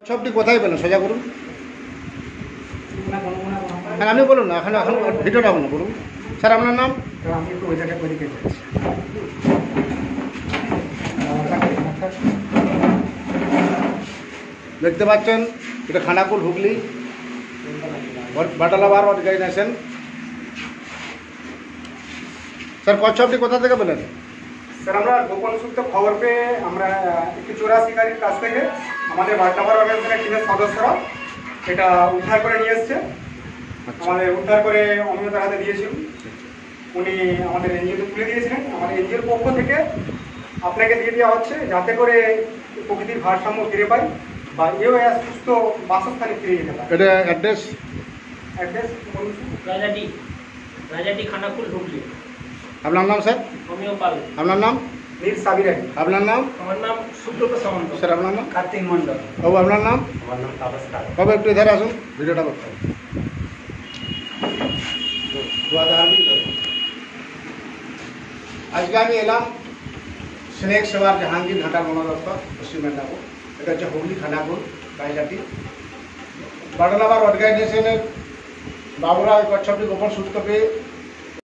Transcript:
সবটি কোথায় পেলেন সোজা করুন। হ্যাঁ আপনি বলুন না, এখন এখন ভিডিওটা বলুন করুন। স্যার আপনার নাম? আমি একটু ওই জায়গায় করে কেটে দেখতে পাচ্ছেন এটা খানাকুল হুগলি বাটালাবার অর্গানাইজেশন। স্যার কচ্ছপটি কোথা থেকে পেলেন? স্যার আমরা গোপন সূত্রে খবর পেয়ে আমরা একটি চোরা শিকারীর কাছ থেকে আমাদের বাটলাবার অর্গানাইজেশনের টিমের সদস্যরা এটা উদ্ধার করে নিয়ে এসছে। আমাদের উদ্ধার করে অমিতার হাতে দিয়েছিল, উনি আমাদের এনজিওতে তুলে দিয়েছিলেন। আমাদের এনজিওর পক্ষ থেকে আপনাকে দিয়ে দেওয়া হচ্ছে যাতে করে প্রকৃতির ভারসাম্য ফিরে পাই বা এও সুস্থ বাসস্থানে ফিরে যেতে পারে। এটা অ্যাড্রেস রাজাটি খানাকুল হুগলি। আপনার নাম স্যার? অমিয় পাল। আপনার নাম? নীল সাবির আলী। আপনার নাম? আমার নাম সুব্রত সামন্ত। স্যার আপনার নাম? কার্তিক মন্ডল। বাবু আপনার নাম? আমার নাম তাপস কার। বাবু একটু এধারে আসুন, ভিডিওটা করতে হবে। আজকে আমি এলাম স্নেক সেবার জাহাঙ্গীর ঘাটার বনদপ্তর পশ্চিম মেদিনীপুর। এটা হচ্ছে হুগলি খানাকুল গাইঘাটি বাটলাবার অর্গানাইজেশনের বাবুরা ওই কচ্ছপটি গোপন সূত্র পেয়ে